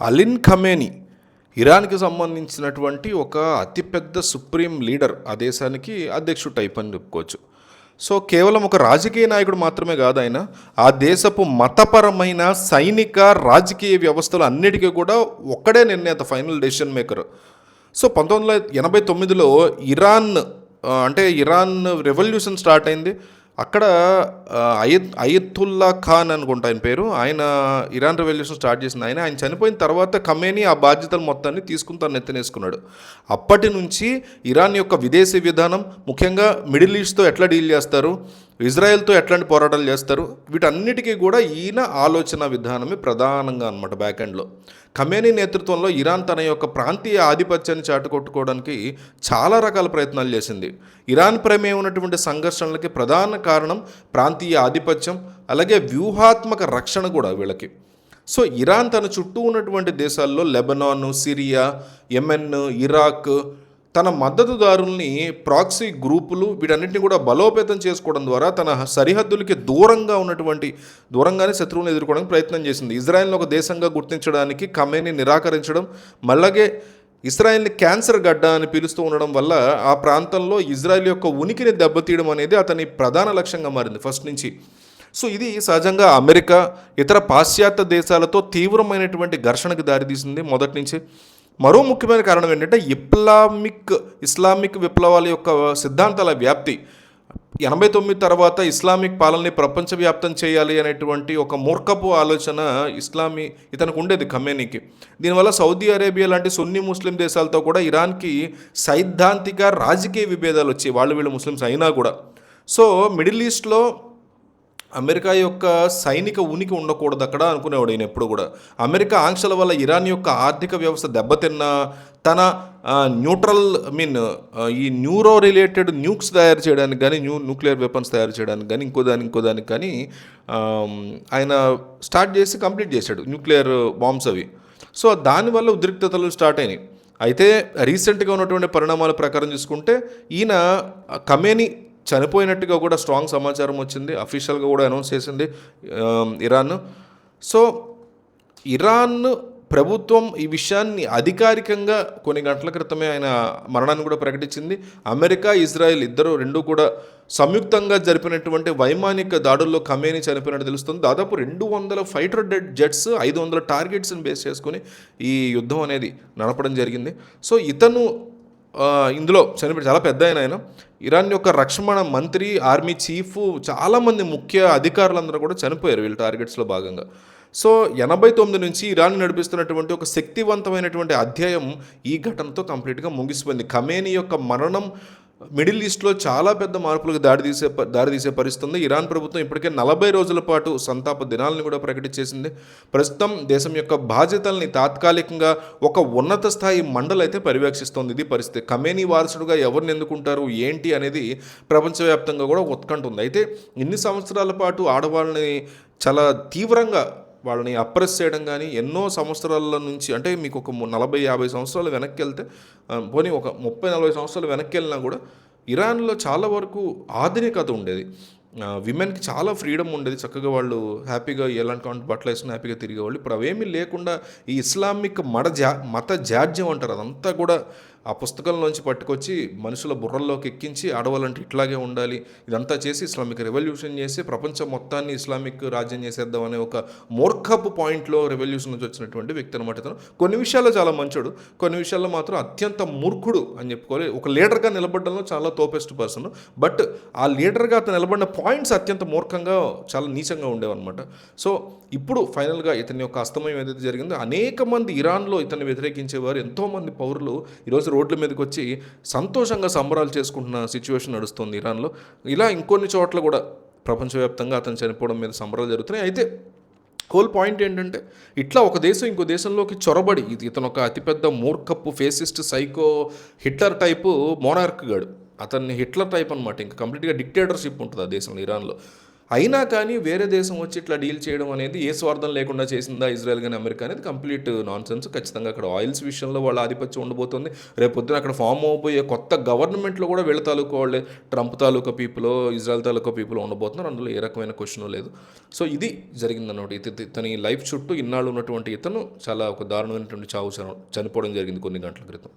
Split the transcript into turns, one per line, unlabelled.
అలిన్ Khamenei ఇరాన్కి సంబంధించినటువంటి ఒక అతిపెద్ద సుప్రీం లీడర్, ఆ దేశానికి అధ్యక్షుడు టైప్ అని చెప్పుకోవచ్చు. సో కేవలం ఒక రాజకీయ నాయకుడు మాత్రమే కాదు ఆయన, ఆ దేశపు మతపరమైన సైనిక రాజకీయ వ్యవస్థలు అన్నిటికీ కూడా ఒక్కడే నిర్ణేత, ఫైనల్ డెసిషన్ మేకర్. సో 1989లో ఇరాన్ రెవల్యూషన్ స్టార్ట్ అయింది. అక్కడ అయతుల్లా ఖాన్ అనుకుంటా ఆయన పేరు, ఆయన ఇరాన్ రెవల్యూషన్ స్టార్ట్ చేసింది. ఆయన చనిపోయిన తర్వాత ఖమేని ఆ బాధ్యతలు మొత్తాన్ని తీసుకుని తను ఎత్తనేసుకున్నాడు. అప్పటి నుంచి ఇరాన్ యొక్క విదేశీ విధానం, ముఖ్యంగా మిడిల్ ఈస్ట్తో ఎట్లా డీల్ చేస్తారు, ఇజ్రాయెల్తో ఎట్లాంటి పోరాటాలు చేస్తారు, వీటన్నిటికీ కూడా ఈయన ఆలోచన విధానమే ప్రధానంగా అనమాట. బ్యాక్ ఎండ్లో ఖమేని నేతృత్వంలో ఇరాన్ తన యొక్క ప్రాంతీయ ఆధిపత్యాన్ని చాటుకొట్టుకోవడానికి చాలా రకాల ప్రయత్నాలు చేసింది. ఇరాన్ ప్రమేయం ఉన్నటువంటి సంఘర్షణలకి ప్రధాన కారణం ప్రాంతీయ ఆధిపత్యం, అలాగే వ్యూహాత్మక రక్షణ కూడా వీళ్ళకి. సో ఇరాన్ తన చుట్టూ ఉన్నటువంటి దేశాల్లో లెబనాన్, సిరియా, యెమెన్, ఇరాక్ తన మద్దతుదారుల్ని ప్రాక్సీ గ్రూపులు వీటన్నిటిని కూడా బలోపేతం చేసుకోవడం ద్వారా తన సరిహద్దులకి దూరంగానే శత్రువులను ఎదుర్కోవడానికి ప్రయత్నం చేసింది. ఇజ్రాయెల్ని ఒక దేశంగా గుర్తించడానికి ఖమేని నిరాకరించడం, మళ్ళగే ఇజ్రాయెల్ని క్యాన్సర్ గడ్డ అని పిలుస్తూ ఉండడం వల్ల ఆ ప్రాంతంలో ఇజ్రాయెల్ యొక్క ఉనికిని దెబ్బతీయడం అనేది అతని ప్రధాన లక్ష్యంగా మారింది ఫస్ట్ నుంచి. సో ఇది సహజంగా అమెరికా, ఇతర పాశ్చాత్య దేశాలతో తీవ్రమైనటువంటి ఘర్షణకు దారితీసింది మొదటి నుంచి. మరో ముఖ్యమైన కారణం ఏంటంటే ఇస్లామిక్ విప్లవాల యొక్క సిద్ధాంతాల వ్యాప్తి. 89 తర్వాత ఇస్లామిక్ పాలనని ప్రపంచవ్యాప్తం చేయాలి అనేటువంటి ఒక మూర్ఖపు ఆలోచన ఇతనికి ఉండేది ఖమేనీకి. దీనివల్ల సౌదీ అరేబియా లాంటి సున్నీ ముస్లిం దేశాలతో కూడా ఇరాన్కి సైద్ధాంతిక రాజకీయ విభేదాలు వచ్చాయి, వీళ్ళు ముస్లిమ్స్ అయినా కూడా. సో మిడిల్ ఈస్ట్లో అమెరికా యొక్క సైనిక ఉనికి ఉండకూడదు అక్కడ అనుకునేవాడు ఈయన ఎప్పుడు కూడా. అమెరికా ఆంక్షల వల్ల ఇరాన్ యొక్క ఆర్థిక వ్యవస్థ దెబ్బతిన్నా, తన ఈ న్యూరో రిలేటెడ్ న్యూక్స్ తయారు చేయడానికి కానీ, న్యూక్లియర్ వెపన్స్ తయారు చేయడానికి కానీ, ఇంకోదానికి కానీ ఆయన స్టార్ట్ చేసి కంప్లీట్ చేశాడు న్యూక్లియర్ బాంబ్స్ అవి. సో దానివల్ల ఉద్రిక్తతలు స్టార్ట్ అయినాయి. అయితే రీసెంట్గా ఉన్నటువంటి పరిణామాల ప్రకారం చూసుకుంటే ఈయన ఖమేని చనిపోయినట్టుగా కూడా స్ట్రాంగ్ సమాచారం వచ్చింది, అఫీషియల్గా కూడా అనౌన్స్ చేసింది ఇరాన్. సో ఇరాన్ ప్రభుత్వం ఈ విషయాన్ని అధికారికంగా కొన్ని గంటల క్రితమే ఆయన మరణాన్ని కూడా ప్రకటించింది. అమెరికా, ఇజ్రాయెల్ రెండు కూడా సంయుక్తంగా జరిపినటువంటి వైమానిక దాడుల్లో ఖమేని చనిపోయినట్టు తెలుస్తుంది. దాదాపు 200 ఫైటర్ జెట్స్, 500 టార్గెట్స్ని బేస్ చేసుకుని ఈ యుద్ధం అనేది నడపడం జరిగింది. సో ఇతను ఇందులో చనిపోయి చాలా పెద్ద ఆయన. ఇరాన్ యొక్క రక్షణ మంత్రి, ఆర్మీ చీఫ్, చాలామంది ముఖ్య అధికారులందరూ కూడా చనిపోయారు వీళ్ళ టార్గెట్స్లో భాగంగా. సో 89 నుంచి ఇరాన్ నడిపిస్తున్నటువంటి ఒక శక్తివంతమైనటువంటి అధ్యాయం ఈ ఘటనతో కంప్లీట్గా ముగిసిపోయింది. ఖమేని యొక్క మరణం మిడిల్ ఈస్ట్లో చాలా పెద్ద మార్పులకు దారితీసే పరిస్థితుంది. ఇరాన్ ప్రభుత్వం ఇప్పటికే 40 రోజుల పాటు సంతాప దినాలను కూడా ప్రకటించేసింది. ప్రస్తుతం దేశం యొక్క బాధ్యతల్ని తాత్కాలికంగా ఒక ఉన్నత స్థాయి మండలి అయితే పర్యవేక్షిస్తోంది. ఇది పరిస్థితి. ఖమేని వారసుడుగా ఎవరిని ఎన్నుకుంటారు ఏంటి అనేది ప్రపంచవ్యాప్తంగా కూడా ఉత్కంఠ ఉంది. అయితే ఇన్ని సంవత్సరాల పాటు ఆడవాళ్ళని చాలా తీవ్రంగా వాళ్ళని అప్రెస్ చేయడం కానీ, ఎన్నో సంవత్సరాల నుంచి, అంటే మీకు ఒక 40-50 సంవత్సరాలు వెనక్కి వెళ్తే, పోనీ ఒక 30-40 సంవత్సరాలు వెనక్కి వెళ్ళినా కూడా ఇరాన్లో చాలా వరకు ఆధునికత ఉండేది. విమెన్కి చాలా ఫ్రీడమ్ ఉండేది, చక్కగా వాళ్ళు హ్యాపీగా ఎలాంటి బట్టలు వేసుకుని హ్యాపీగా తిరిగేవాళ్ళు. ఇప్పుడు అవేమీ లేకుండా ఈ ఇస్లామిక్ మత జాడ్యం అంటారు, అదంతా కూడా ఆ పుస్తకంలోంచి పట్టుకొచ్చి మనుషుల బుర్రల్లోకి ఎక్కించి ఆడవాళ్ళంటే ఇట్లాగే ఉండాలి, ఇదంతా చేసి ఇస్లామిక్ రెవల్యూషన్ చేసి ప్రపంచం మొత్తాన్ని ఇస్లామిక్ రాజ్యం చేసేద్దాం అనే ఒక మూర్ఖపు పాయింట్లో రెవల్యూషన్ నుంచి వచ్చినటువంటి వ్యక్తి అనమాట ఇతను. కొన్ని విషయాల్లో చాలా మంచోడు, కొన్ని విషయాల్లో మాత్రం అత్యంత మూర్ఖుడు అని చెప్పుకోవాలి. ఒక లీడర్గా నిలబడడంలో చాలా తోపెస్ట్ పర్సన్, బట్ ఆ లీడర్గా అతను నిలబడిన పాయింట్స్ అత్యంత మూర్ఖంగా, చాలా నీచంగా ఉండేవన్నమాట. సో ఇప్పుడు ఫైనల్గా ఇతని యొక్క అస్తమయం ఏదైతే జరిగిందో, అనేక మంది ఇరాన్లో ఇతన్ని వ్యతిరేకించేవారు, ఎంతోమంది పౌరులు ఈరోజు రోడ్ల మీదకి వచ్చి సంతోషంగా సంబరాలు చేసుకుంటున్న సిచ్యువేషన్ నడుస్తుంది ఇరాన్లో. ఇలా ఇంకొన్ని చోట్ల కూడా ప్రపంచవ్యాప్తంగా అతను చనిపోవడం మీద సంబరాలు జరుగుతున్నాయి. అయితే హోల్ పాయింట్ ఏంటంటే, ఇట్లా ఒక దేశం ఇంకో దేశంలోకి చొరబడి, ఇతను ఒక అతిపెద్ద మూర్ఖపు ఫేసిస్ట్ సైకో హిట్లర్ టైపు మోనార్క్ గాడు, అతన్ని హిట్లర్ టైప్ అనమాట. ఇంకా కంప్లీట్గా డిక్టేటర్షిప్ ఉంటుంది ఆ దేశంలో, ఇరాన్లో. అయినా కానీ వేరే దేశం వచ్చి ఇట్లా డీల్ చేయడం అనేది ఏ స్వార్థం లేకుండా చేసిందా ఇజ్రాయెల్ కానీ అమెరికా అనేది కంప్లీట్ నాన్ సెన్స్. ఖచ్చితంగా అక్కడ ఆయిల్స్ విషయంలో వాళ్ళ ఆధిపత్యం ఉండబోతుంది. రేపు పొద్దున అక్కడ ఫామ్ అవబోయే కొత్త గవర్నమెంట్లో కూడా వీళ్ళ తాలూకా వాళ్ళే, ట్రంప్ తాలూకా పీపుల్, ఇజ్రాయెల్ తాలూకా పీపుల్ ఉండబోతున్నారు. అందులో ఏ రకమైన క్వశ్చన్ లేదు. సో ఇది జరిగిందన్నమాట. ఇతని లైఫ్ చుట్టూ ఇన్నాళ్ళు ఉన్నటువంటి ఇతను చాలా ఒక దారుణమైనటువంటి చావు చనిపోవడం జరిగింది కొన్ని గంటల క్రితం.